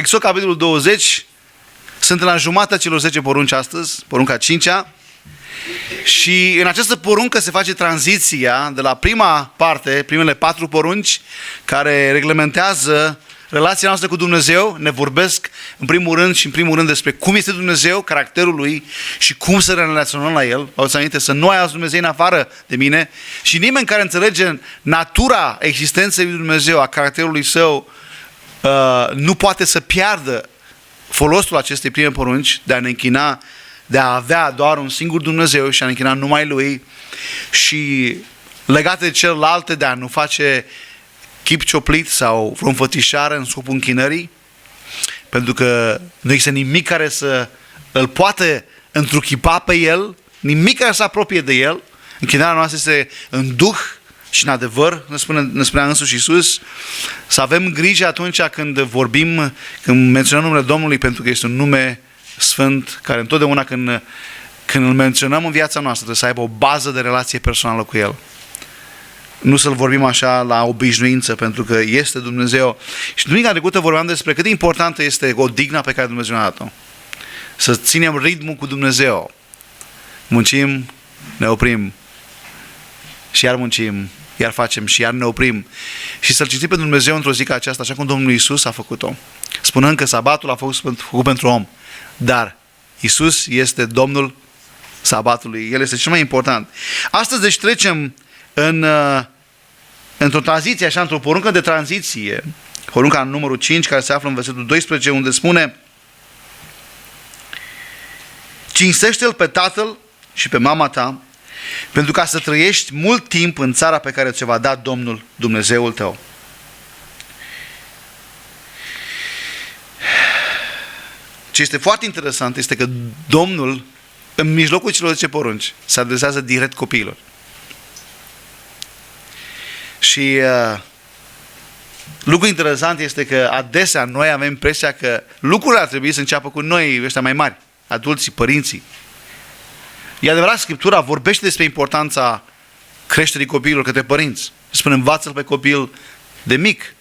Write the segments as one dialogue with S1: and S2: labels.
S1: Exod, capitolul 20, sunt la jumătatea celor 10 porunci astăzi, porunca 5-a. Și în această poruncă se face tranziția de la prima parte, primele 4 porunci, care reglementează relația noastră cu Dumnezeu, ne vorbesc în primul rând despre cum este Dumnezeu, caracterul Lui și cum să ne relaționăm la El. Auzi aminte, să nu ai alți Dumnezei în afară de mine. Și nimeni care înțelege natura existenței lui Dumnezeu, a caracterului Său, nu poate să piardă folosul acestei prime porunci de a ne închina, de a avea doar un singur Dumnezeu și a ne închina numai Lui, și legate de celelalte, de a nu face chip cioplit sau vreo înfățișare în scopul închinării, pentru că nu există nimic care să îl poată întruchipa pe El, nimic care să apropie de El. Închinarea noastră este în duh și în adevăr, ne spunea însuși Iisus. Să avem grijă atunci când vorbim, când menționăm numele Domnului, pentru că este un nume sfânt, care întotdeauna când îl menționăm în viața noastră trebuie să aibă o bază de relație personală cu El. Nu să-L vorbim așa la obișnuință, pentru că este Dumnezeu. Și duminica trecută vorbeam despre cât de importantă este odihna pe care Dumnezeu ne-a dat-o. Să ținem ritmul cu Dumnezeu. Muncim, ne oprim. Și iar muncim, iar facem și iar ne oprim. Și să-L citim pe Dumnezeu într-o zi ca aceasta, așa cum Domnul Iisus a făcut-o. Spunând că sabatul a fost făcut pentru om. Dar Iisus este Domnul sabatului. El este cel mai important. Astăzi deci trecem într-o tranziție, așa, într-o poruncă de tranziție. Porunca numărul 5, care se află în versetul 12, unde spune: cinstește-L pe tatăl și pe mama ta, pentru ca să trăiești mult timp în țara pe care ți-o va da Domnul Dumnezeul tău. Ce este foarte interesant este că Domnul, în mijlocul celor 10 porunci, se adresează direct copiilor. Și lucrul interesant este că adesea noi avem impresia că lucrurile ar trebui să înceapă cu noi, ăștia mai mari, adulții, părinții. E adevărat, Scriptura vorbește despre importanța creșterii copiilor către părinți. Spune, învață-l pe copil de mic.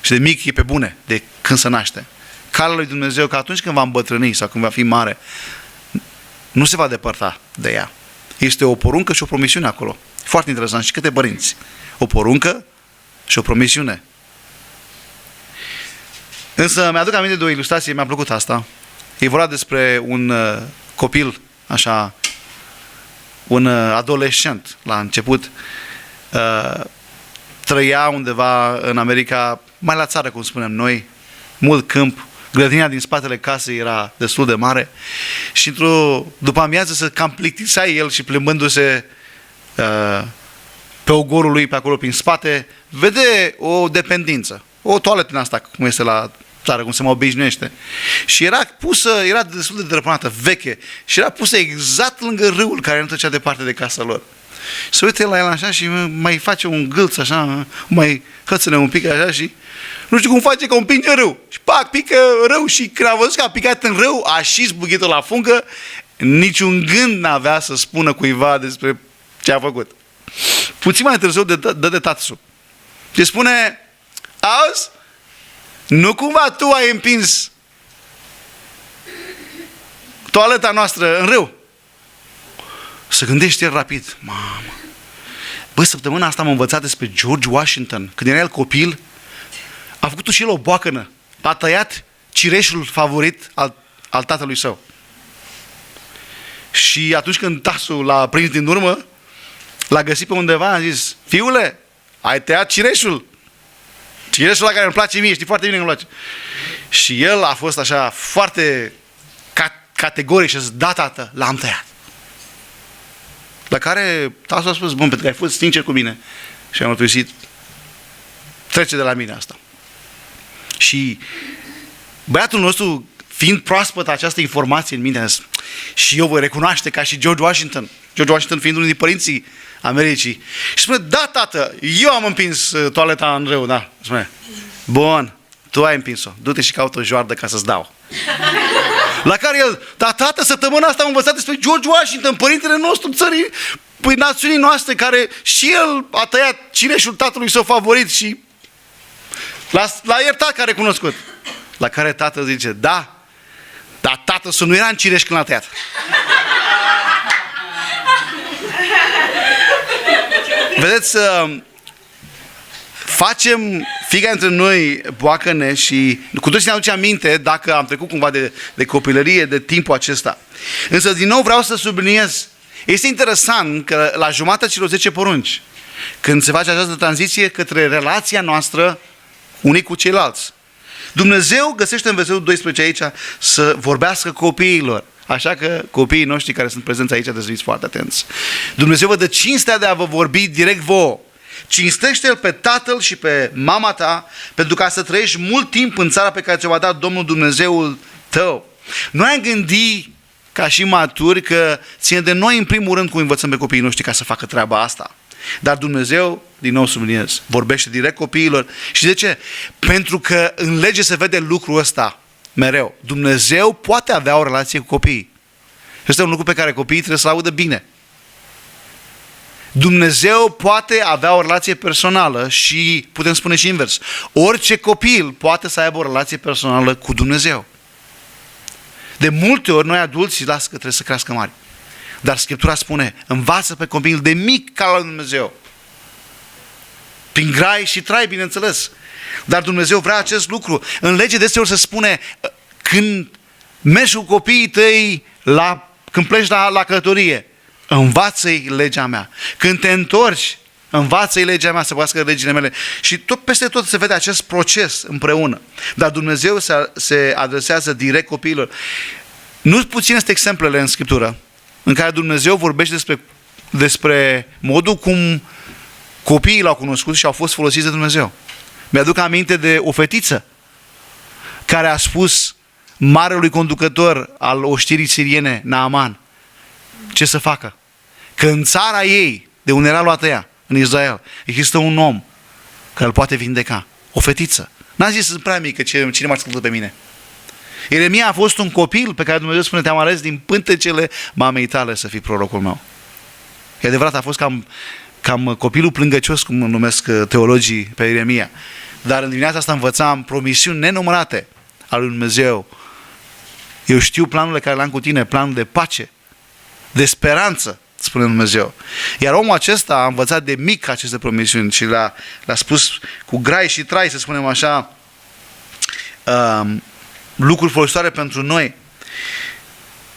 S1: Și de mic e pe bune, de când se naște. Calea lui Dumnezeu, că atunci când va îmbătrâni sau când va fi mare, nu se va depărta de ea. Este o poruncă și o promisiune acolo. Foarte interesant. Și câte părinți? O poruncă și o promisiune. Însă mi-aduc aminte de o ilustrație, mi-a plăcut asta. E vorba despre un copil, așa, un adolescent la început, trăia undeva în America, mai la țară, cum spunem noi, mult câmp, grădina din spatele casei era destul de mare și într-o după amiază se cam plictisea el și plimbându-se pe ogorul lui pe acolo prin spate, vede o dependință, o toaletă din asta, cum este la țară, cum se mai obișnuiește. Și era pusă, era destul de drăpânată, veche, și era pusă exact lângă râul care nu trecea departe de casa lor. Se uită la el așa și mai face un gâlț așa, mai hățăne un pic așa și nu știu cum face, că o împinge râu. Și pac, pică râu și când a văzut că a picat în râu, a șis bughitul la fungă, niciun gând n-avea să spună cuiva despre ce a făcut. Puțin mai târziu dă de tatăl. Și spune, auzi, nu cumva tu ai împins toaleta noastră în râu? Să gândești el rapid. Mamă, bă, săptămâna asta am învățat despre George Washington. Când era el copil, a făcut și el o boacănă. A tăiat cireșul favorit al tatălui său. Și atunci când tasul l-a prins din urmă, l-a găsit pe undeva, a zis, fiule, ai tăiat cireșul. Cireșul la care îmi place mie, știi foarte bine că îmi place. Și el a fost așa foarte categoric și a zis, da, tată, l-am tăiat. La care tasul a spus, bun, pentru că ai fost sincer cu mine și am mărturisit, trece de la mine asta. Și băiatul nostru, fiind proaspăt această informație în mine, a zis, și eu voi recunoaște ca și George Washington. George Washington fiind unul din părinții Americii. Și spune, da, tată, eu am împins toaleta în râu, da. Spune, bun, tu ai împins-o, du-te și caută o joardă ca să-ți dau. La care el, da, tată, săptămâna asta am învățat despre George Washington, părintele nostru țării, păi națiunii noastre, care și el a tăiat cireșul tatălui său favorit și l-a iertat că a recunoscut. La care tatăl zice, da, dar tatăl să nu era în cireș când l-a tăiat. Vedeți, facem fiecare dintre noi boacăne și cu toții ne aduce aminte dacă am trecut cumva de copilărie, de timpul acesta. Însă din nou vreau să subliniez, este interesant că la jumătatea celor 10 porunci, când se face această tranziție către relația noastră unii cu ceilalți, Dumnezeu găsește în versetul 12 aici să vorbească copiilor. Așa că copiii noștri care sunt prezenți aici trebuie să fiți foarte atenți. Dumnezeu vă dă cinstea de a vă vorbi direct vouă. Cinstește-L pe tatăl și pe mama ta pentru ca să trăiești mult timp în țara pe care ți-o va da Domnul Dumnezeul tău. Noi am gândit ca și maturi că ține de noi în primul rând cum învățăm pe copiii noștri ca să facă treaba asta. Dar Dumnezeu, din nou subliniez, vorbește direct copiilor. Și de ce? Pentru că în lege se vede lucrul ăsta mereu. Dumnezeu poate avea o relație cu copiii. Este un lucru pe care copiii trebuie să-l audă bine. Dumnezeu poate avea o relație personală și putem spune și invers. Orice copil poate să aibă o relație personală cu Dumnezeu. De multe ori noi adulții lasă că trebuie să crească mari. Dar Scriptura spune, învață pe copil de mic ca la Dumnezeu. Prin grai și trai, bineînțeles. Dar Dumnezeu vrea acest lucru. În lege deseori se spune, când mergi cu copiii tăi, când pleci la călătorie, învață-i legea mea. Când te întorci, învață-i legea mea, să păzească legile mele. Și tot peste tot se vede acest proces împreună. Dar Dumnezeu se adresează direct copiilor. Nu puține sunt exemplele în Scriptură în care Dumnezeu vorbește despre modul cum copiii l-au cunoscut și au fost folosiți de Dumnezeu. Mi-aduc aminte de o fetiță care a spus marelui conducător al oștirii siriene, Naaman, ce să facă. Că în țara ei, de unde era luată ea, în Israel, există un om care îl poate vindeca. O fetiță. N-a zis, sunt prea mică, cine m-a ascultat pe mine? Ieremia a fost un copil pe care Dumnezeu spune, te-am ales din pântecele mamei tale să fii prorocul meu. E adevărat, a fost cam copilul plângăcios, cum îl numesc teologii pe Ieremia. Dar în dimineața asta învățam promisiuni nenumărate ale lui Dumnezeu. Eu știu planurile care le-am cu tine, planul de pace, de speranță, spune Dumnezeu. Iar omul acesta a învățat de mic aceste promisiuni și le-a spus cu grai și trai, să spunem așa, lucruri folositoare pentru noi.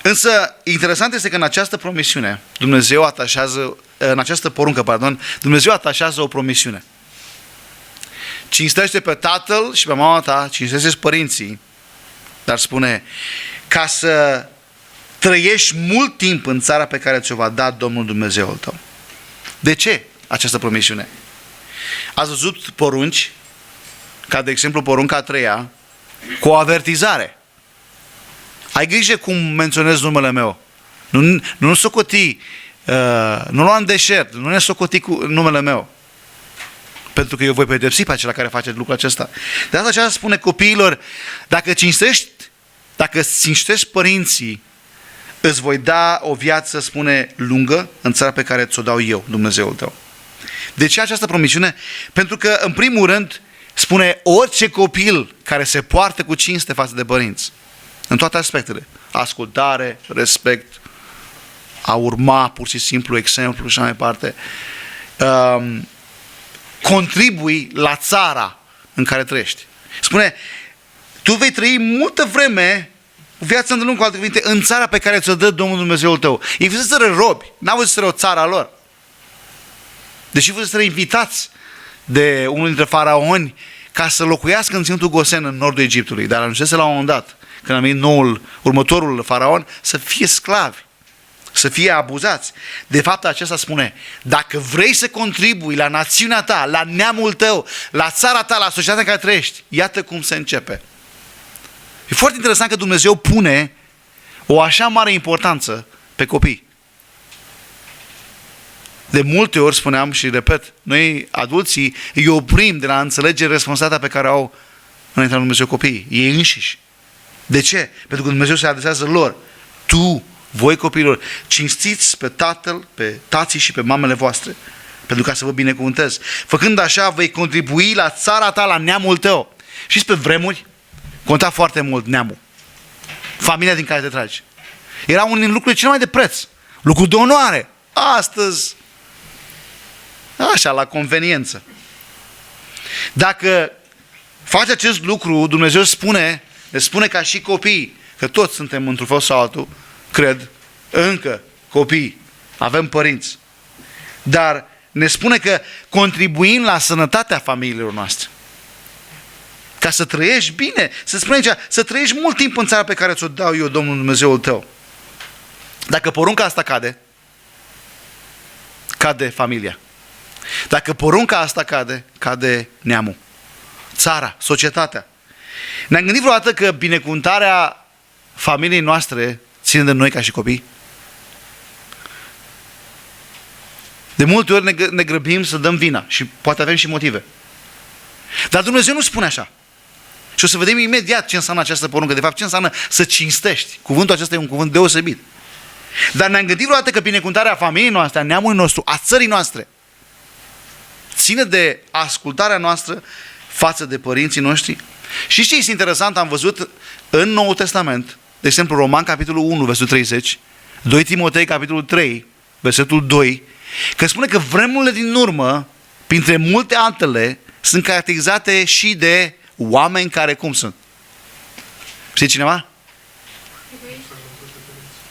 S1: Însă, interesant este că în această promisiune, în această poruncă, Dumnezeu atașează o promisiune. Cinstește pe tatăl și pe mama ta, cinstește părinții, dar spune, ca să trăiești mult timp în țara pe care ți-o va da Domnul Dumnezeul tău. De ce această promisiune? Ați văzut porunci, ca de exemplu porunca a treia, cu o avertizare. Ai grijă cum menționezi numele meu. Nu socoti, nu lua în deșert, nu ne socoti cu numele meu. Pentru că eu voi pedepsi pe acela care face lucrul acesta. De asta aceasta spune copiilor, dacă cinstești părinții, îți voi da o viață, spune, lungă în țara pe care ți-o dau eu, Dumnezeul tău. De ce această promisiune? Pentru că, în primul rând, spune orice copil care se poartă cu cinste față de părinți, în toate aspectele, ascultare, respect, a urma pur și simplu exemplu și așa mai departe, contribui la țara în care trăiești. Spune, tu vei trăi multă vreme, o viață îndelungă, cu alte cuvinte, în țara pe care ți-o dă Domnul Dumnezeul tău. Ei fuseseră robi, n-au văzut o țară a lor. Deși fuseseră invitați de unul dintre faraoni ca să locuiască în ținutul Gosen în nordul Egiptului, dar ajunsese la un moment dat, când a venit următorul faraon, să fie sclavi, să fie abuzați. De fapt, acesta spune, dacă vrei să contribui la națiunea ta, la neamul tău, la țara ta, la societatea în care trăiești, iată cum se începe. E foarte interesant că Dumnezeu pune o așa mare importanță pe copii. De multe ori spuneam și repet, noi adulții îi oprim de la a înțelege responsabilitatea pe care au înaintea lui Dumnezeu copiii, ei înșiși. De ce? Pentru că Dumnezeu se adresează lor. Voi copiilor, cinstiți pe tatăl, pe tații și pe mamele voastre, pentru ca să vă binecuvântez. Făcând așa, vei contribui la țara ta, la neamul tău. Și pe vremuri, conta foarte mult neamul. Familia din care te tragi. Era unul din lucrurile cele mai de preț. Lucru de onoare. Astăzi, așa, la conveniență. Dacă faci acest lucru, Dumnezeu ne spune ca și copii, că toți suntem într-un fel sau altul, cred, încă copii, avem părinți. Dar ne spune că contribuim la sănătatea familiilor noastre. Ca să trăiești bine, să spune aici, să trăiești mult timp în țara pe care ți-o dau eu, Domnul Dumnezeul tău. Dacă porunca asta cade familia. Dacă porunca asta cade neamul, țara, societatea. Ne-am gândit vreodată că binecuvântarea familiei noastre ține de noi ca și copii? De multe ori ne grăbim să dăm vina și poate avem și motive. Dar Dumnezeu nu spune așa. Și o să vedem imediat ce înseamnă această poruncă. De fapt, ce înseamnă să cinstești. Cuvântul acesta e un cuvânt deosebit. Dar ne-am gândit vreodată că binecuvântarea familiei noastre, a neamului nostru, a țării noastre, ține de ascultarea noastră față de părinții noștri? Și ce este interesant, am văzut în Noul Testament, de exemplu Roman capitolul 1, versetul 30, 2 Timotei capitolul 3, versetul 2, că spune că vremurile din urmă, printre multe altele, sunt caracterizate și de oameni care cum sunt? Știi cineva?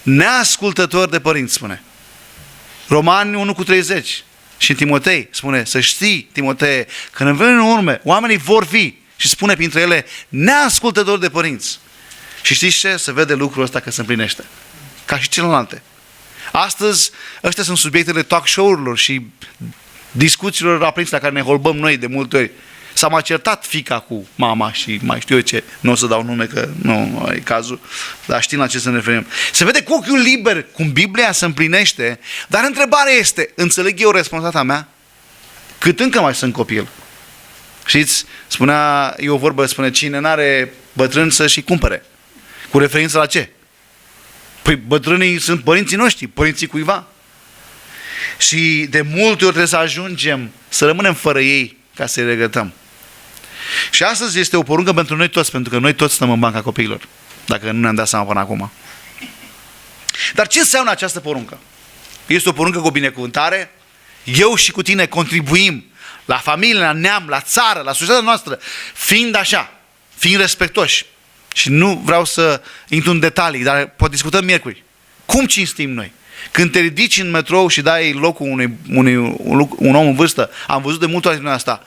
S1: Neascultători de părinți, spune. Romani 1 cu 30. Și în Timotei spune, să știi, Timotei, că în vremurile din urmă, oamenii vor fi, și spune printre ele, neascultători de părinți. Și știți ce? Se vede lucrul ăsta că se împlinește. Ca și celelalte. Astăzi, ăștia sunt subiectele talk show-urilor și discuțiilor aprinse la care ne holbăm noi de multe ori. S-a mai certat fiica cu mama și mai știu eu ce, nu o să dau nume că nu e cazul, dar știm la ce să ne referim. Se vede cu ochiul liber cum Biblia se împlinește, dar întrebarea este, înțeleg eu responsabilitatea mea? Cât încă mai sunt copil? Știți, e o vorbă, spune, cine n-are bătrân să-și cumpere. Cu referință la ce? Păi bătrânii sunt părinții noștri, părinții cuiva. Și de multe ori trebuie să ajungem să rămânem fără ei ca să-i regretăm. Și astăzi este o poruncă pentru noi toți, pentru că noi toți stăm în banca copiilor, dacă nu ne-am dat seama până acum. Dar ce înseamnă această poruncă? Este o poruncă cu o binecuvântare. Eu și cu tine contribuim la familie, la neam, la țară, la societatea noastră, fiind așa, fiind respectoși. Și nu vreau să intru în detalii, dar poate discutăm miercuri. Cum cinstim noi? Când te ridici în metrou și dai locul un om în vârstă, am văzut de multe ori din asta,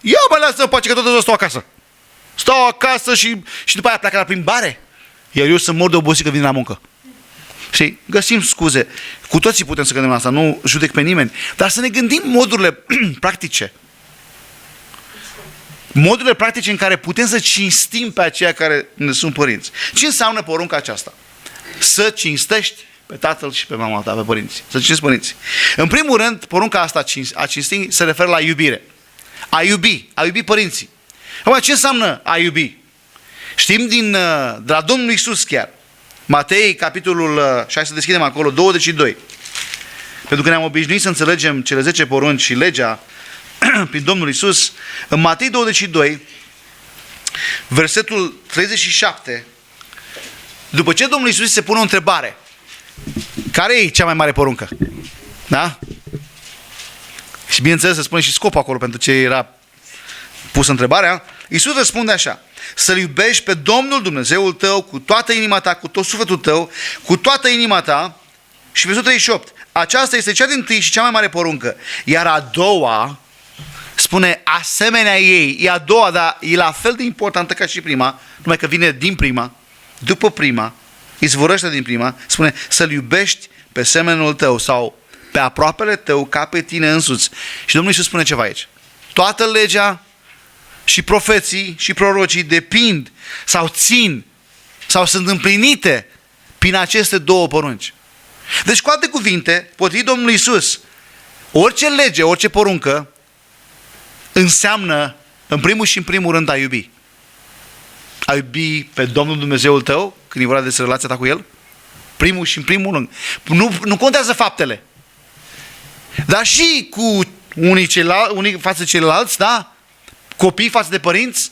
S1: ia mă lasă în pace că tot stau acasă. Stau acasă și după aia pleacă la plimbare. Iar eu sunt mor de obosit că vin la muncă. Și găsim scuze. Cu toții putem să gândim la asta, nu judec pe nimeni. Dar să ne gândim modurile practice. Modurile practice în care putem să cinstim pe aceia care ne sunt părinți. Ce înseamnă porunca aceasta? Să cinstești pe tatăl și pe mama ta, pe părinți. Să cinstești părinții. În primul rând, porunca asta a cinsti se referă la iubire. A iubi părinții. Acum, ce înseamnă a iubi? Știm de la Domnul Iisus chiar. Matei, capitolul, și hai să deschidem acolo, 22. Pentru că ne-am obișnuit să înțelegem cele 10 porunci și legea prin Domnul Iisus. În Matei 22, versetul 37, după ce Domnul Iisus se pune o întrebare, care e cea mai mare poruncă? Da? Și bineînțeles se spune și scopul acolo pentru ce era pusă întrebarea. Iisus răspunde așa: să-L iubești pe Domnul Dumnezeul tău cu toată inima ta, cu tot sufletul tău, cu toată inima ta. Și versetul 38. Aceasta este cea dintâi și cea mai mare poruncă. Iar a doua, spune asemenea ei, e a doua, dar e la fel de importantă ca și prima, numai că vine din prima, după prima, izvorăște din prima, spune să-L iubești pe semenul tău sau pe aproapele tău ca pe tine însuți. Și Domnul Iisus spune ceva aici. Toată legea și profeții și prorocii depind sau țin sau sunt împlinite prin aceste două porunci. Deci, cu alte cuvinte, potrivit Domnului Iisus, orice lege, orice poruncă înseamnă, în primul și în primul rând, a iubi. A iubi pe Domnul Dumnezeul tău, când e vorba despre relația ta cu El, primul și în primul rând. Nu contează faptele. Dar și cu unii față de ceilalți, da? Copii față de părinți,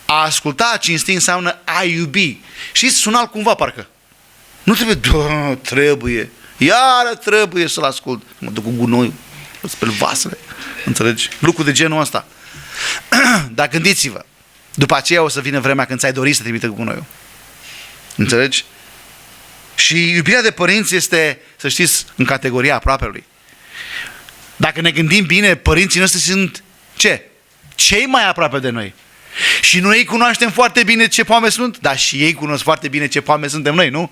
S1: A asculta, a cinsti înseamnă a iubi. Și suna cumva parcă. Nu trebuie, iară trebuie să-l ascult. Mă duc cu gunoiul, îl spăl vasele, înțelegi? Lucruri de genul ăsta. Dar gândiți-vă, după aceea o să vină vremea când ți-ai dori să te trimită cu gunoiul. Înțelegi? Și iubirea de părinți este, să știți, în categoria aproapelui. Dacă ne gândim bine, părinții noștri sunt ce? Cei mai aproape de noi. Și noi cunoaștem foarte bine ce poame sunt, dar și ei cunosc foarte bine ce poame suntem noi, nu?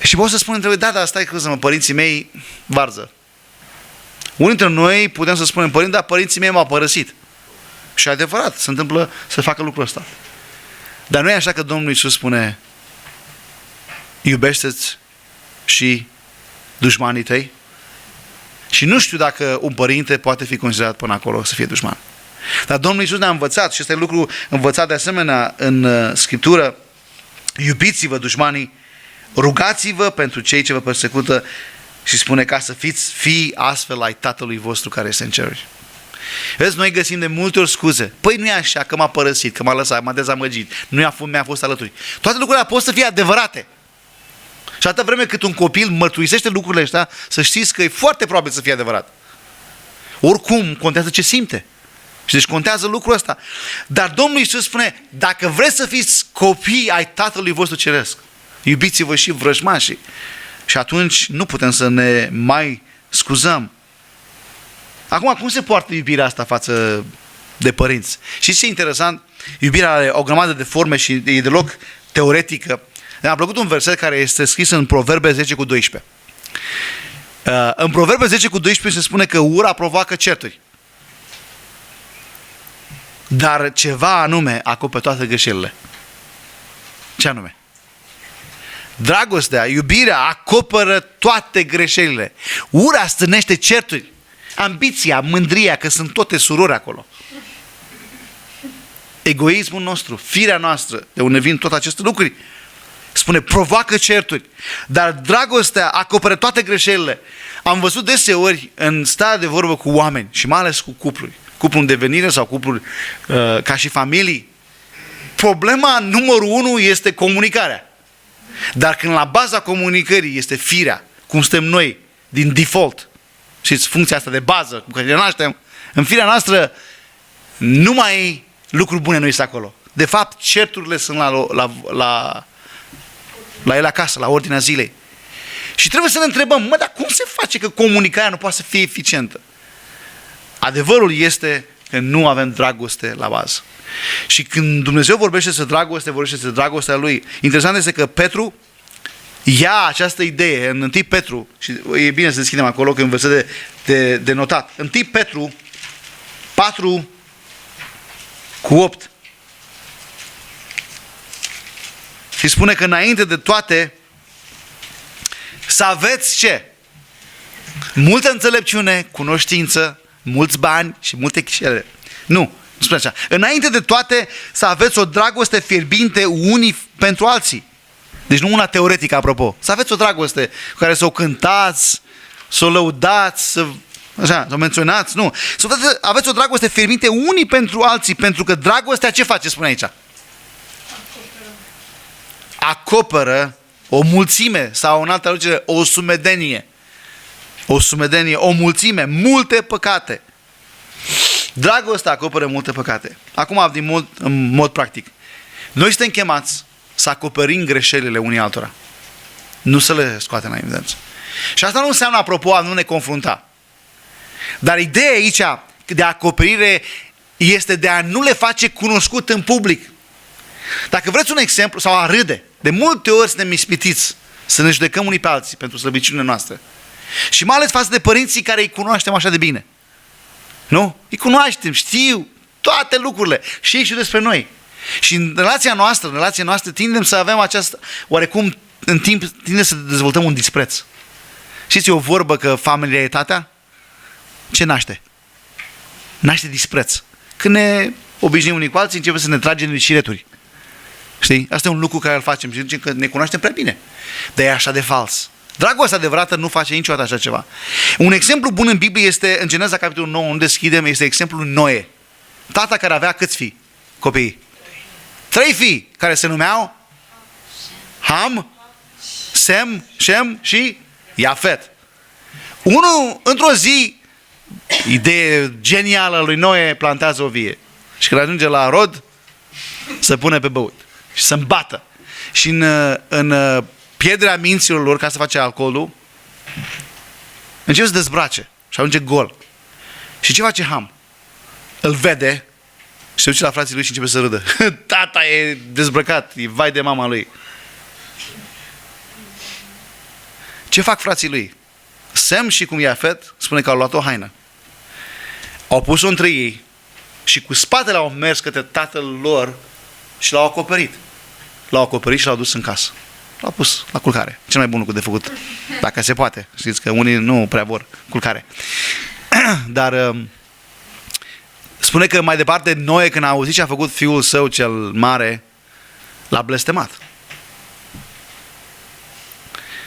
S1: Și pot să spun între voi, da, stai creză-mă, părinții mei varză. Unii dintre noi putem să spunem, părinte, dar părinții mei m-au părăsit. Și adevărat, se întâmplă să facă lucrul ăsta. Dar nu e așa că Domnul Iisus spune, iubește-ți și dușmanii tăi? Și nu știu dacă un părinte poate fi considerat până acolo să fie dușman. Dar Domnul Iisus ne-a învățat, și este lucru învățat de asemenea în Scriptură, iubiți-vă dușmanii, rugați-vă pentru cei ce vă persecută și spune ca să fiți fii astfel ai Tatălui vostru care este în ceruri. Vezi, noi găsim de multe ori scuze. Păi nu e așa, că m-a părăsit, că m-a lăsat, m-a dezamăgit, nu mi-a fost alături. Toate lucrurile pot să fie adevărate. Și atâta vreme cât un copil mărturisește lucrurile astea, să știți că e foarte probabil să fie adevărat. Oricum, contează ce simte. Și deci contează lucrul ăsta. Dar Domnul Iisus spune, dacă vreți să fiți copii ai Tatălui vostru Ceresc, iubiți-vă și vrăjmașii. Și atunci nu putem să ne mai scuzăm. Acum, cum se poartă iubirea asta față de părinți? Și ce e interesant? Iubirea are o grămadă de forme și e deloc teoretică. Mi-a plăcut un verset care este scris în Proverbe 10:12. În Proverbe 10:12 se spune că ura provoacă certuri. Dar ceva anume acoperă toate greșelile. Ce anume? Dragostea, iubirea acoperă toate greșelile. Ura stârnește certuri. Ambiția, mândria, că sunt toate surori acolo. Egoismul nostru, firea noastră, de unde vin toate aceste lucruri, spune, provoacă certuri. Dar dragostea acoperă toate greșelile. Am văzut deseori în starea de vorbă cu oameni și mai ales cu cupluri. Cupluri în devenire sau cupluri ca și familii. Problema numărul 1 este comunicarea. Dar când la baza comunicării este firea, cum suntem noi, din default, știți, funcția asta de bază, cu care ne naștem, în firea noastră, numai lucruri bune nu este acolo. De fapt, certurile sunt la el acasă, la ordinea zilei. Și trebuie să ne întrebăm, dar cum se face că comunicarea nu poate să fie eficientă? Adevărul este că nu avem dragoste la bază. Și când Dumnezeu vorbește despre dragoste, vorbește despre dragostea Lui. Interesant este că Petru ia această idee în 1 Petru, și e bine să deschidem acolo, că e un verset de notat. 1 Petru 4:8. Și spune că înainte de toate să aveți ce? Multă înțelepciune, cunoștință, mulți bani și multe chișele. Nu spune așa. Înainte de toate să aveți o dragoste fierbinte unii pentru alții. Deci nu una teoretică, apropo. Să aveți o dragoste cu care să o cântați, să o lăudați, să o menționați. Nu. Să aveți o dragoste fierbinte unii pentru alții, pentru că dragostea ce face, spune aici? Acoperă o mulțime sau în altă traducere o sumedenie. O sumedenie, o mulțime, multe păcate. Dragostea acoperă multe păcate. Acum, în mod practic, noi suntem chemați să acoperim greșelile unii altora. Nu să le scoatem la evidență. Și asta nu înseamnă, apropo, a nu ne confrunta. Dar ideea aici de acoperire este de a nu le face cunoscut în public. Dacă vreți un exemplu, sau a râde, de multe ori suntem ispitiți să ne judecăm unii pe alții pentru slăbiciunile noastre. Și mai ales față de părinții care îi cunoaștem așa de bine. Nu? Îi cunoaștem, știu toate lucrurile și ei știu despre noi. Și în relația noastră tindem să avem această, oarecum în timp tindem să dezvoltăm un dispreț. Știți, e o vorbă că familiaritatea ce naște? Naște dispreț. Când ne obișnuim unii cu alții, începem să ne tragem în șireturi. Știi? Asta e un lucru care îl facem și zicem că ne cunoaștem prea bine. Dar e așa de fals. Dragostea adevărată nu face niciodată așa ceva. Un exemplu bun în Biblie este în Geneza capitolul 9, unde deschidem, este exemplul lui Noe. Tata care avea câți fii? copiii? 3 fii care se numeau Ham, Sem, Shem și Iafet. Unul, într-o zi, idee genială lui Noe, plantează o vie. Și când ajunge la rod, se pune pe băut și să îmbată. Și în pierderea minților lor, ca să face alcoolul, începe să dezbrace și ajunge gol. Și ce face Ham? Îl vede și se duce la frații lui și începe să râdă. Tata e dezbrăcat, e vai de mama lui. Ce fac frații lui? Sem și cum Iafet spune că au luat o haină. Au pus-o între ei și cu spatele au mers către tatăl lor și l-au acoperit. L-au acoperit și l-au dus în casă. L-au pus la culcare. Cel mai bun lucru de făcut. Dacă se poate. Știți că unii nu prea vor culcare. Dar spune că mai departe Noe, când a auzit ce a făcut fiul său cel mare, l-a blestemat.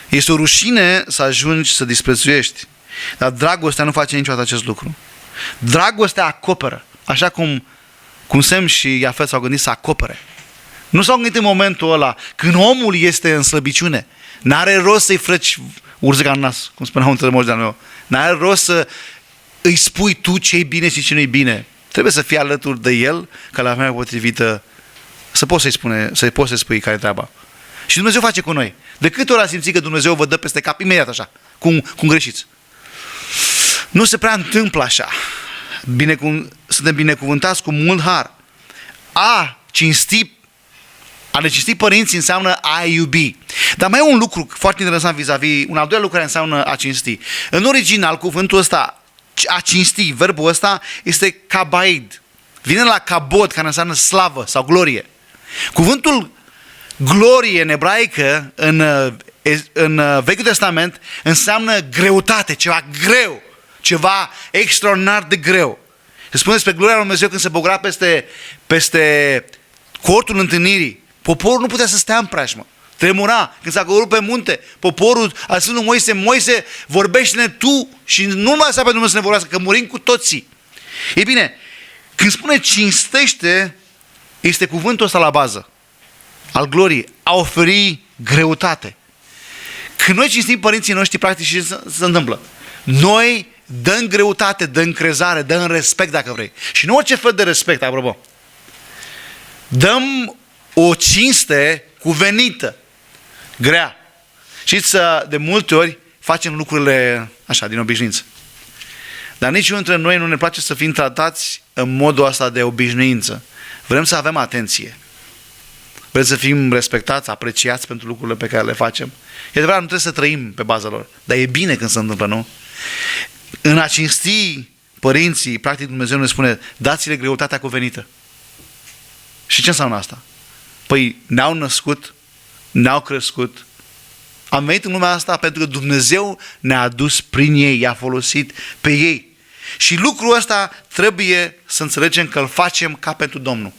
S1: Este o rușine să ajungi să disprețuiești. Dar dragostea nu face niciodată acest lucru. Dragostea acoperă. Așa cum Sem și Iafet s-au gândit să acopere. Nu s-au gândit în momentul ăla, când omul este în slăbiciune. N-are rost să-i frăci urzica în nas, cum spunea un strămoș de-al meu. N-are rost să îi spui tu ce-i bine și ce nu-i bine. Trebuie să fii alături de el, ca la vremea potrivită să poți să-i spui care e treaba. Și Dumnezeu face cu noi. De câte ori a simțit că Dumnezeu vă dă peste cap imediat așa, cum greșiți? Nu se prea întâmplă așa. Suntem binecuvântați cu mult har. A ne cinsti părinții înseamnă a iubi. Dar mai e un lucru foarte interesant vis-a-vis, un al doilea lucru care înseamnă a cinsti. În original, cuvântul ăsta, a cinsti, verbul ăsta este kabaid. Vine la kabod, care înseamnă slavă sau glorie. Cuvântul glorie în ebraică, în Vechiul Testament, înseamnă greutate, ceva greu, ceva extraordinar de greu. Se spune despre gloria lui Dumnezeu când se bogora peste cortul întâlnirii. Poporul nu putea să stea în preajmă. Tremura. Când s-a coborât pe munte, poporul a spus lui Moise, vorbește-ne tu și nu mai lăsa pe Dumnezeu să ne vorbească, că murim cu toții. Ei bine, când spune cinstește, este cuvântul ăsta la bază al gloriei, a oferi greutate. Când noi cinstim părinții noștri, practic, ce se întâmplă? Noi dăm greutate, dăm crezare, dăm respect, dacă vrei. Și nu orice fel de respect, apropo. Dăm o cinste cuvenită, grea. Știți, de multe ori facem lucrurile așa, din obișnuință. Dar niciunul dintre noi nu ne place să fim tratați în modul ăsta de obișnuință. Vrem să avem atenție. Vrem să fim respectați, apreciați pentru lucrurile pe care le facem. E adevărat, nu trebuie să trăim pe baza lor. Dar e bine când se întâmplă, nu? În a cinsti părinții, practic Dumnezeu ne spune, dați-le greutatea cuvenită. Și ce înseamnă asta? Păi ne-au născut, ne-au crescut, am venit în lumea asta pentru că Dumnezeu ne-a adus prin ei, i-a folosit pe ei. Și lucrul ăsta trebuie să înțelegem că îl facem ca pentru Domnul.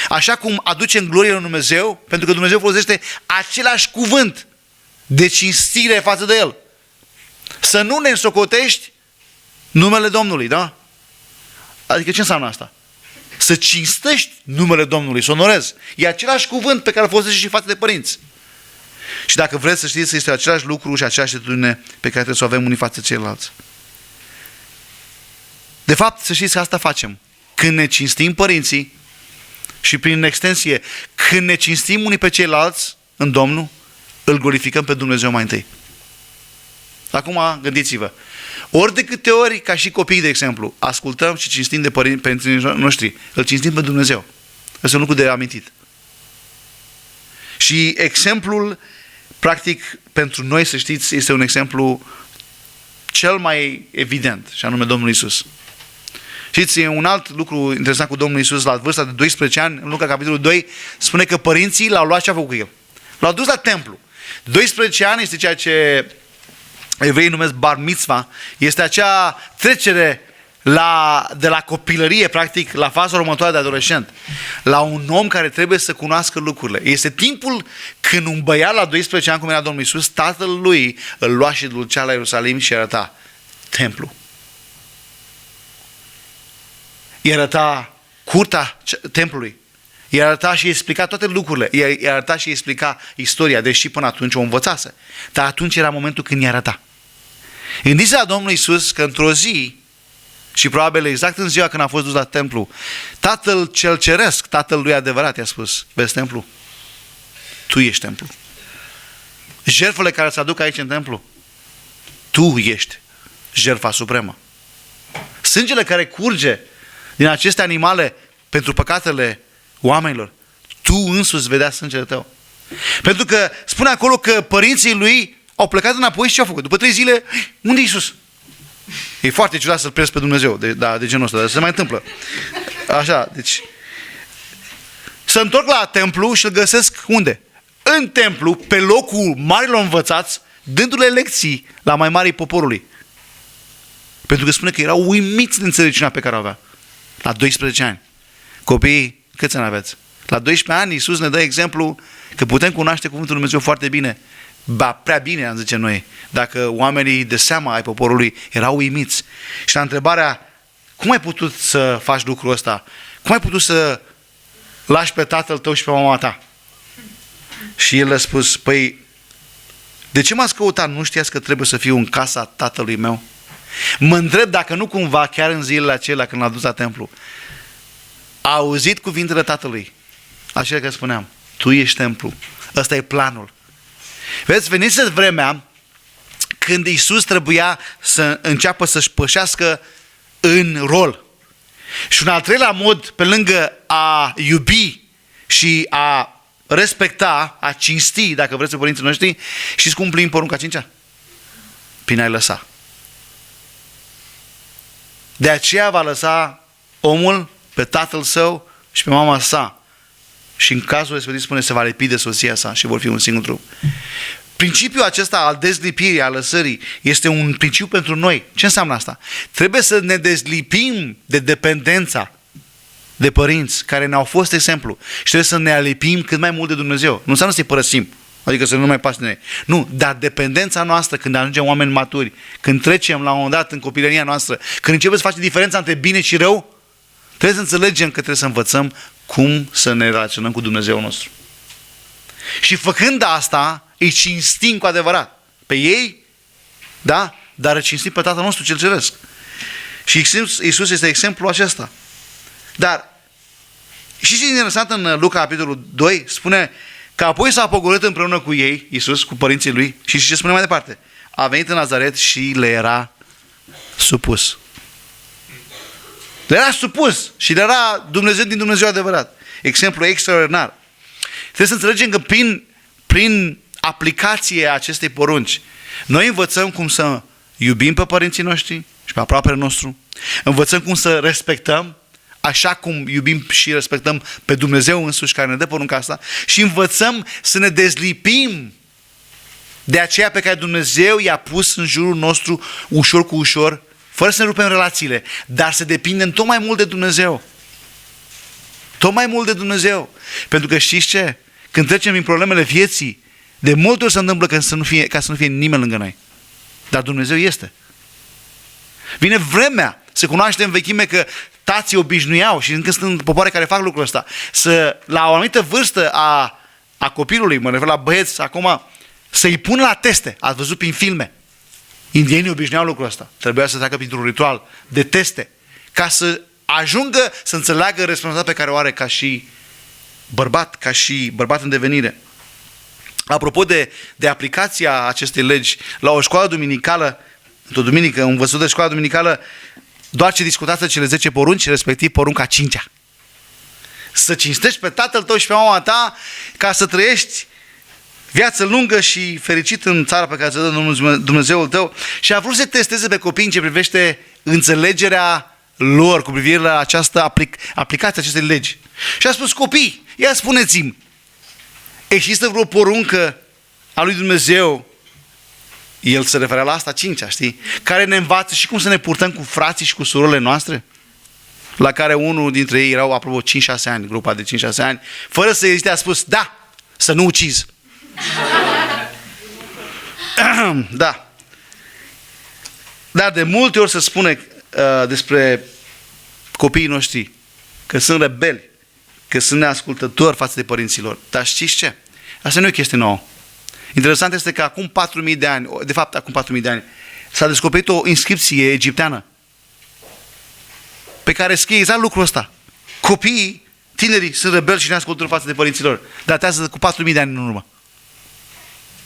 S1: Așa cum aducem glorie lui Dumnezeu, pentru că Dumnezeu folosește același cuvânt de cinstire față de El. Să nu ne însocotești numele Domnului, da? Adică ce înseamnă asta? Să cinstești numele Domnului, să onorezi. E același cuvânt pe care îl folosești și față de părinți. Și dacă vreți să știți, este același lucru și aceeași atitudine pe care trebuie să o avem unii față de ceilalți. De fapt, să știți că asta facem. Când ne cinstim părinții și prin extensie, când ne cinstim unii pe ceilalți în Domnul, îl glorificăm pe Dumnezeu mai întâi. Acum gândiți-vă. Ori de câte ori, ca și copii, de exemplu, ascultăm și cinstim de părinții noștri, îl cinstim pe Dumnezeu. Este un lucru de amintit. Și exemplul, practic, pentru noi, să știți, este un exemplu cel mai evident, și anume Domnul Iisus. Știți, e un alt lucru interesant cu Domnul Iisus, la vârsta de 12 ani, în Luca capitolul 2, spune că părinții l-au luat și au făcut cu el. L-au dus la templu. 12 ani este ceea ce evreii numesc bar mitzvah, este acea trecere de la copilărie, practic, la faza următoare de adolescent, la un om care trebuie să cunoască lucrurile. Este timpul când un băiat la 12 ani, cum era Domnul Iisus, tatăl lui îl lua și îl ducea la Ierusalim și arăta templu. Îi arăta curtea templului, I arăta și explica toate lucrurile. I arăta și explica istoria, deși până atunci o învățase. Dar atunci era momentul când i arăta. Gândiți la Domnul Iisus că într-o zi, și probabil exact în ziua când a fost dus la templu, Tatăl cel ceresc, Tatăl lui adevărat, i-a spus: vezi templu? Tu ești templu. Jertfele care se aduc aici în templu, tu ești jertfa supremă. Sângele care curge din aceste animale pentru păcatele oamenilor, tu însuți vedea sângele tău. Pentru că spune acolo că părinții lui au plecat înapoi și ce au făcut? După 3 zile, unde e Iisus? E foarte ciudat să-L pierzi pe Dumnezeu, de genul ăsta, dar se mai întâmplă. Așa, deci se întorc la templu și îl găsesc unde? În templu, pe locul marilor învățați, dându-le lecții la mai marii poporului. Pentru că spune că erau uimiți de înțelepciunea pe care o avea. La 12 ani. Copiii, câți ani aveți? La 12 ani Iisus ne dă exemplu că putem cunoaște cuvântul Lui Dumnezeu foarte bine. Ba, prea bine, am zice noi. Dacă oamenii de seama ai poporului erau uimiți. Și la întrebarea, cum ai putut să faci lucrul ăsta? Cum ai putut să lași pe tatăl tău și pe mama ta? Și el a spus: păi, de ce m-ați căutat? Nu știați că trebuie să fiu în casa tatălui meu? Mă întreb dacă nu cumva, chiar în zilele acelea când l-a dus la templu, a auzit cuvintele tatălui, așa că spuneam: tu ești templu, ăsta e planul. Vedeți, venise vremea când Iisus trebuia să înceapă să-și pășească în rol. Și un al treilea mod, pe lângă a iubi și a respecta, a cinsti, dacă vreți, pe părinții noștri, știți cum împlim porunca 5-a? Prin a-i lăsa. De aceea va lăsa omul pe tatăl său și pe mama sa. Și în cazul respectiv spune, se va lipi de soția sa și vor fi un singur trup. Principiul acesta al dezlipirii, al lăsării, este un principiu pentru noi. Ce înseamnă asta? Trebuie să ne dezlipim de dependența de părinți care ne-au fost exemplu și trebuie să ne alipim cât mai mult de Dumnezeu. Nu înseamnă să-i părăsim, adică să nu mai pasă de noi. Nu, dar dependența noastră, când ajungem oameni maturi, când trecem la un moment dat în copilăria noastră, când începem să facem diferența între bine și rău, trebuie să înțelegem că trebuie să învățăm cum să ne relaționăm cu Dumnezeu nostru. Și făcând asta, îi cinstim cu adevărat pe ei, da? Dar îi cinstim pe Tatăl nostru cel ceresc. Și Iisus este exemplul acesta. Dar și ce e interesant în Luca capitolul 2, spune că apoi s-a pogorât împreună cu ei, Iisus, cu părinții lui, și ce spune mai departe? A venit în Nazaret și le era supus. Le era supus și le era Dumnezeu din Dumnezeu adevărat. Exemplu extraordinar. Trebuie să înțelegem că prin aplicația acestei porunci, noi învățăm cum să iubim pe părinții noștri și pe aproapele nostru. Învățăm cum să respectăm, așa cum iubim și respectăm pe Dumnezeu însuși care ne dă porunca asta, și învățăm să ne dezlipim de aceea pe care Dumnezeu i-a pus în jurul nostru ușor cu ușor, fără să ne rupem relațiile, dar să depindem tot mai mult de Dumnezeu. Tot mai mult de Dumnezeu. Pentru că știți ce? Când trecem prin problemele vieții, de multe ori se întâmplă ca să nu fie nimeni lângă noi. Dar Dumnezeu este. Vine vremea să cunoaștem în vechime că tații obișnuiau, și încă sunt popoare care fac lucrul ăsta, să, la o anumită vârstă a copilului, mă refer la băieți acum, să-i pună la teste. Ați văzut prin filme. Indienii obișnuiau lucrul ăsta. Trebuia să treacă printr-un ritual de teste, ca să ajungă să înțeleagă responsabilitatea pe care o are ca și bărbat în devenire. Apropo de aplicația acestei legi, la o școală duminicală, într-o duminică, un învățător de școală duminicală, doar ce discutați cele 10 porunci, respectiv porunca 5-a. Să cinstești pe tatăl tău și pe mama ta ca să trăiești viață lungă și fericit în țara pe care ți-o dă Dumnezeul tău, și a vrut să testeze pe copii în ce privește înțelegerea lor cu privire la această aplicație acestei legi. Și a spus: copii, ia spuneți-mi, există vreo poruncă a lui Dumnezeu? El se referea la asta 5-a, știi? Care ne învață și cum să ne purtăm cu frații și cu surorile noastre? La care unul dintre ei erau apropo 5-6 ani, grupa de 5-6 ani, fără să ezite a spus: da, să nu ucizi. Da. Dar de multe ori se spune despre copiii noștri că sunt rebeli, că sunt neascultători față de părinților. Dar știți ce? Asta nu e o chestie nouă. Interesant este că acum 4.000 de ani, de fapt acum 4.000 de ani, s-a descoperit o inscripție egipteană pe care scrie exact lucrul ăsta. Copiii, tinerii, sunt rebeli și neascultători față de părinților. Datează cu 4.000 de ani în urmă.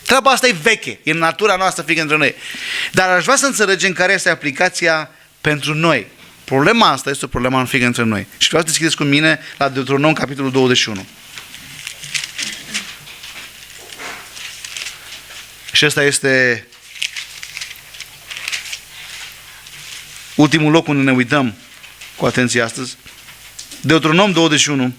S1: Treaba asta e veche, e în natura noastră fiică între noi. Dar aș vrea să înțelegem care este aplicația pentru noi. Problema asta este o problemă în fiică între noi. Și vreau să deschideți cu mine la Deuteronom, capitolul 21. Și ăsta este ultimul loc unde ne uităm cu atenție astăzi. Deuteronom 21.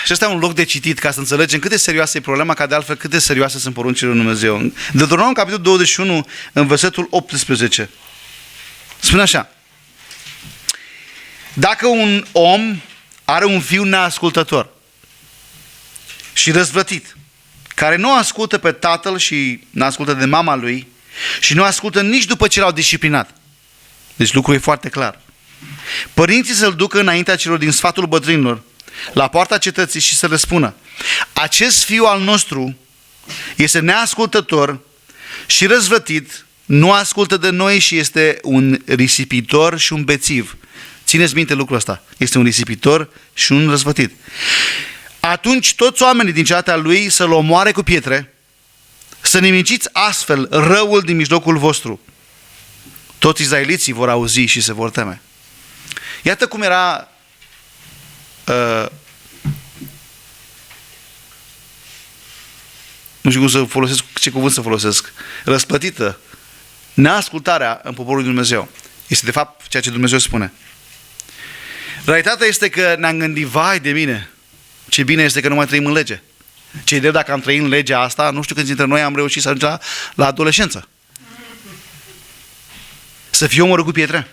S1: Și ăsta e un loc de citit ca să înțelegem cât de serioasă e problema, ca de altfel cât de serioase sunt poruncile lui Dumnezeu. Deuteronom, capitolul 21, în versetul 18. Spune așa: dacă un om are un fiu neascultător și răzvrătit, care nu ascultă pe tatăl și nu ascultă de mama lui și nu ascultă nici după ce l-au disciplinat. Deci lucrul e foarte clar. Părinții să-l ducă înaintea celor din sfatul bătrânilor, la poarta cetății, și să le spună: acest fiu al nostru este neascultător și răzvrătit, nu ascultă de noi și este un risipitor și un bețiv. Țineți minte lucrul ăsta. Este un risipitor și un răzvrătit. Atunci toți oamenii din cealaltă lui să-l omoare cu pietre, să nimiciți astfel răul din mijlocul vostru. Toți izraeliții vor auzi și se vor teme. Iată cum era nu știu cum să folosesc, ce cuvânt să folosesc, răsplătită neascultarea în poporul lui Dumnezeu. Este de fapt ceea ce Dumnezeu spune. Realitatea este că ne-am gândit: vai de mine, ce bine este că nu mai trăim în lege. Ce drept, dacă am trăit în legea asta, nu știu câți dintre noi am reușit să ajungem la adolescență. Să fii omorât cu pietre,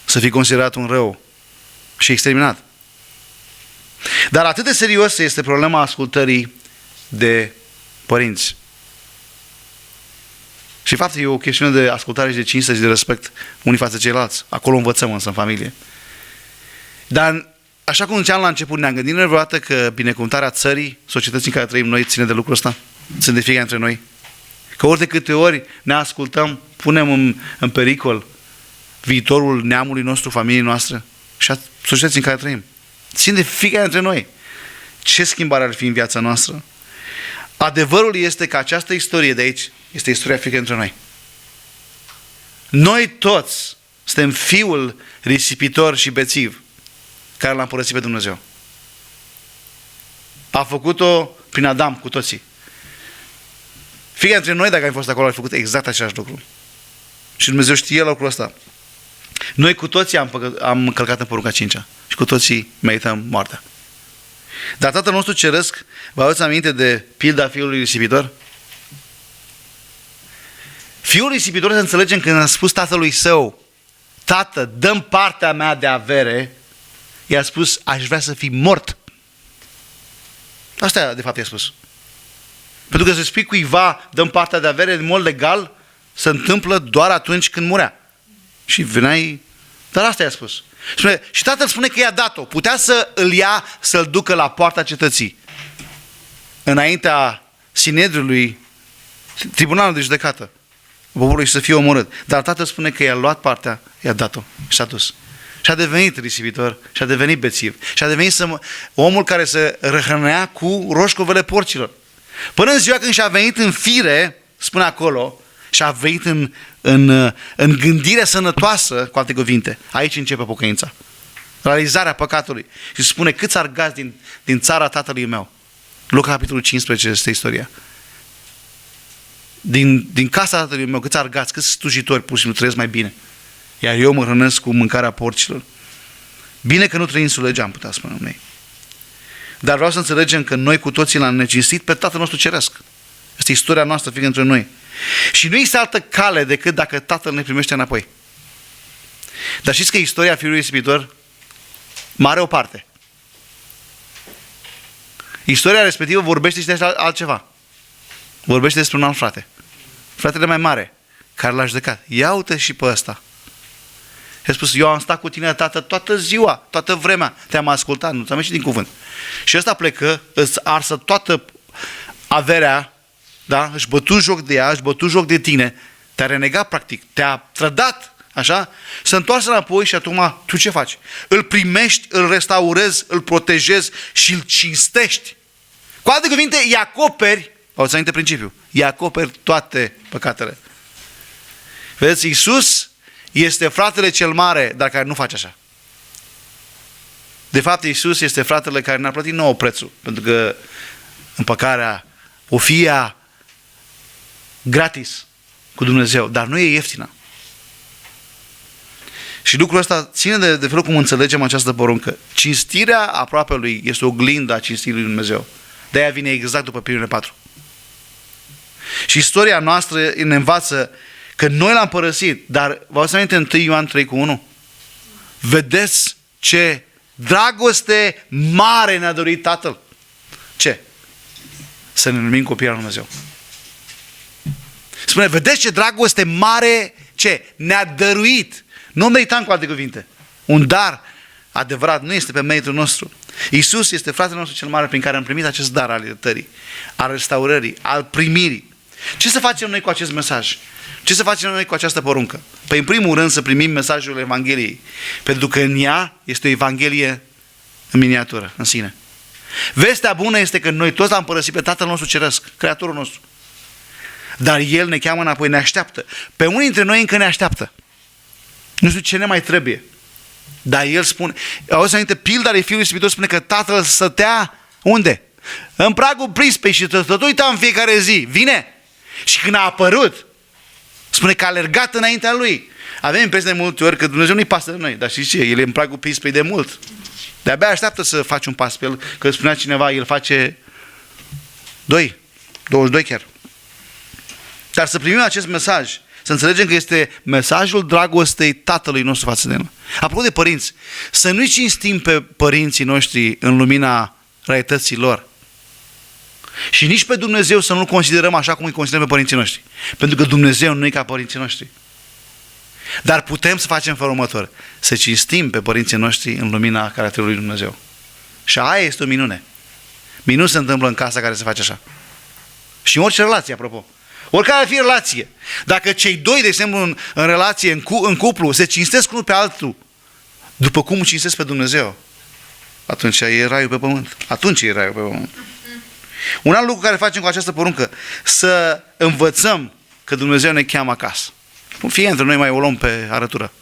S1: să fii considerat un rău și exterminat. Dar atât de serios este problema ascultării de părinți. Și fapt e o chestiune de ascultare și de cinste și de respect unii față de ceilalți. Acolo învățăm însă în familie. Dar așa cum ziceam la început, ne-am gândit vreodată că binecuvântarea țării, societății în care trăim noi, ține de lucrul ăsta? Ține de fiecare dintre noi? Că ori de câte ori ne ascultăm, punem în pericol viitorul neamului nostru, familiei noastre și a societății în care trăim. Ține de fiecare dintre noi. Ce schimbare ar fi în viața noastră? Adevărul este că această istorie de aici este istoria fiecare dintre noi. Noi toți suntem fiul risipitor și bețiv care l-a împărățit pe Dumnezeu. A făcut-o prin Adam cu toții. Fiecare dintre noi, dacă am fost acolo, am făcut exact același lucru. Și Dumnezeu știe lucrul ăsta. Noi cu toții am călcat în porunca 5-a și cu toții merităm moartea. Dar Tatăl nostru ceresc, vă aduți aminte de pilda fiului risipitor? Fiul risipitor, să înțelegem, când a spus tatălui său: tată, dă-mi partea mea de avere, i-a spus: aș vrea să fii mort. Asta de fapt i-a spus. Pentru că să spui cuiva: dă-mi partea de avere, în mod legal se întâmplă doar atunci când murea. Și veneai, dar asta i-a spus. Spune, și tatăl spune că i-a dat-o. Putea să îl ia, să-l ducă la poarta cetății, înaintea Sinedriului, tribunalul de judecată, poporul și să fie omorât. Dar tatăl spune că i-a luat partea, i-a dat-o și s-a dus. Și a devenit risipitor, și a devenit bețiv, și a devenit omul care se răhrănea cu roșcovele porcilor. Până în ziua când și-a venit în fire, spune acolo, și a venit în gândire sănătoasă, cu alte cuvinte. Aici începe pocăința. Realizarea păcatului. Și spune: câți argați din țara tatălui meu. Luca, capitolul 15, este istoria. Din casa tatălui meu, câți argați, câți slujitori pur și simplu trăiesc mai bine. Iar eu mă hrănesc cu mâncarea porcilor. Bine că nu trăim sub legea, am putea spune noi. Dar vreau să înțelegem că noi cu toții l-am necinstit pe Tatăl nostru Ceresc. Este istoria noastră, fiind între noi. Și nu există altă cale decât dacă Tatăl ne primește înapoi. Dar știți că istoria fiului risipitor mai are o parte. Istoria respectivă vorbește și despre altceva. Vorbește despre un alt frate. Fratele mai mare, care l-a judecat. Ia uite și pe ăsta. I-a spus, eu am stat cu tine, tată, toată ziua, toată vremea, te-am ascultat, nu ți-am ieșit din cuvânt. Și ăsta plecă, îți arsă toată averea, da? Își bătu joc de ea, își bătu joc de tine, te-a renegat practic, te-a trădat, așa? Se întoarce înapoi și acum tu ce faci? Îl primești, îl restaurezi, îl protejezi și îl cinstești. Cu alte cuvinte, îi acoperi, auzi aminte principiul, îi acoperi toate păcatele. Vedeți, Iisus este fratele cel mare, dar care nu face așa. De fapt, Iisus este fratele care ne-a plătit nouă prețul, pentru că împăcarea o fie gratis cu Dumnezeu, dar nu e ieftină. Și lucrul ăsta ține de felul cum înțelegem această poruncă. Cinstirea aproapelui este o oglindă a cinstirii lui Dumnezeu. De-aia vine exact după primele 4. Și istoria noastră ne învață că noi l-am părăsit, dar vă aduceți aminte 1 Ioan 3:1? Vedeți ce dragoste mare ne-a dorit Tatăl. Ce? Să ne numim copii al lui Dumnezeu. Spune, vedeți ce dragoste mare, ce? Ne-a dăruit. Nu meritam, cu alte cuvinte. Un dar adevărat nu este pe meritul nostru. Iisus este fratele nostru cel mare prin care am primit acest dar al iertării, al restaurării, al primirii. Ce să facem noi cu acest mesaj? Ce să facem noi cu această poruncă? Păi în primul rând să primim mesajul Evangheliei, pentru că în ea este o Evanghelie în miniatură, în sine. Vestea bună este că noi toți l-am părăsit pe Tatăl nostru Ceresc, Creatorul nostru. Dar El ne cheamă înapoi, ne așteaptă. Pe unii dintre noi încă ne așteaptă. Nu știu ce ne mai trebuie. Dar El spune, auzi aminte, pilda de Fiul Ispitor spune că Tatăl stătea unde? În pragul prispei și tot uita în fiecare zi. Vine. Și când a apărut, spune că a alergat înaintea Lui. Avem impresia de multe ori că Dumnezeu nu-i pasă de noi. Dar știți ce? El e în pragul prispei de mult. De-abia așteaptă să faci un pas pe El. Că spunea cineva, El face 22 chiar. Dar să primim acest mesaj, să înțelegem că este mesajul dragostei Tatălui nostru față de noi. Apropo de părinți, să nu-i cinstim pe părinții noștri în lumina realității lor. Și nici pe Dumnezeu să nu-L considerăm așa cum îi considerăm pe părinții noștri. Pentru că Dumnezeu nu e ca părinții noștri. Dar putem să facem felul următor. Să cinstim pe părinții noștri în lumina caracterului lui Dumnezeu. Și aia este o minune. Minuni se întâmplă în casa care se face așa. Și în orice relație, apropo. Oricare ar fi relație. Dacă cei doi, de exemplu, în relație, în cuplu, se cinstesc unul pe altul, după cum cinstesc pe Dumnezeu, atunci e raiul pe pământ. Atunci e raiul pe pământ. Un alt lucru care facem cu această poruncă, să învățăm că Dumnezeu ne cheamă acasă. Fie între noi mai o luăm pe arătură.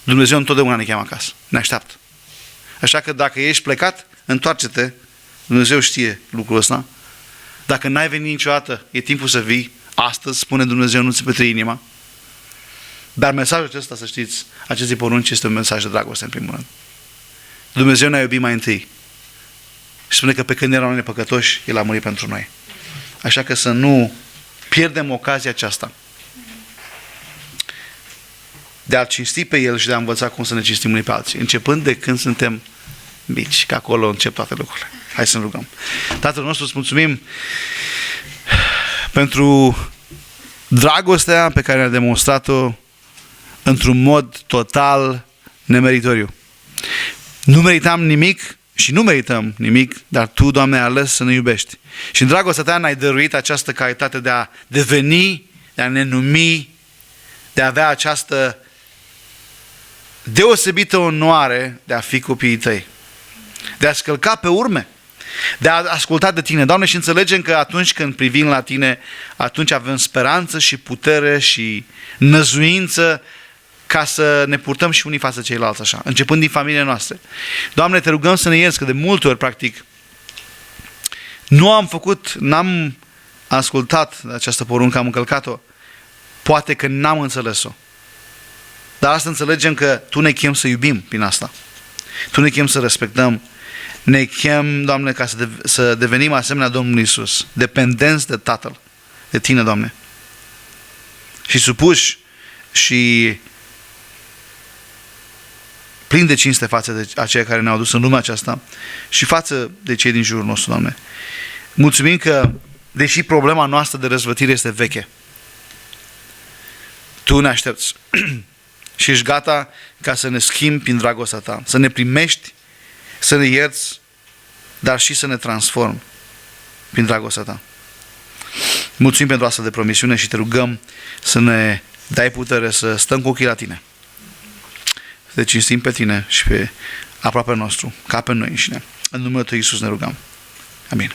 S1: Dumnezeu întotdeauna ne cheamă acasă. Ne așteaptă. Așa că dacă ești plecat, întoarce-te. Dumnezeu știe lucrul ăsta. Dacă n-ai venit niciodată, e timpul să vii. Astăzi, spune Dumnezeu, nu-ți petre inima. Dar mesajul acesta, să știți, acestei porunci este un mesaj de dragoste, în primul rând. Dumnezeu ne-a iubit mai întâi. Și spune că pe când eram noi păcătoși, El a murit pentru noi. Așa că să nu pierdem ocazia aceasta de a-L cinsti pe El și de a învăța cum să ne cinstim unii pe alții. Începând de când suntem mici, că acolo încep toate lucrurile. Hai să ne rugăm. Tatăl nostru, îți mulțumim pentru dragostea pe care ne-a demonstrat-o într-un mod total nemeritoriu. Nu meritam nimic și nu merităm nimic, dar Tu, Doamne, ai ales să ne iubești. Și în dragostea Ta ne-ai dăruit această calitate de a deveni, de a ne numi, de a avea această deosebită onoare de a fi copiii Tăi. De a scălca pe urme, de a asculta de Tine. Doamne, și înțelegem că atunci când privim la Tine, atunci avem speranță și putere și năzuință ca să ne purtăm și unii față ceilalți așa, începând din familiile noastre. Doamne, Te rugăm să ne ierți că de multe ori, practic, n-am ascultat această poruncă, am încălcat-o, poate că n-am înțeles-o. Dar asta înțelegem că Tu ne chem să iubim prin asta. Tu ne chem să respectăm. Ne chem, Doamne, ca să devenim asemenea Domnului Iisus, dependenți de Tatăl, de Tine, Doamne. Și supuși și plini de cinste față de aceia care ne-au dus în lumea aceasta și față de cei din jurul nostru, Doamne. Mulțumim că, deși problema noastră de răzvătire este veche, Tu ne aștepți și ești gata ca să ne schimbi prin dragostea ta, să ne primești, să ne ierți, dar și să ne transformi prin dragostea ta. Mulțumim pentru asta de promisiune și te rugăm să ne dai putere să stăm cu ochii la tine, să te cinstim pe tine și pe aproape nostru, ca pe noi înșine. În numele Tău, Iisus, ne rugăm. Amin.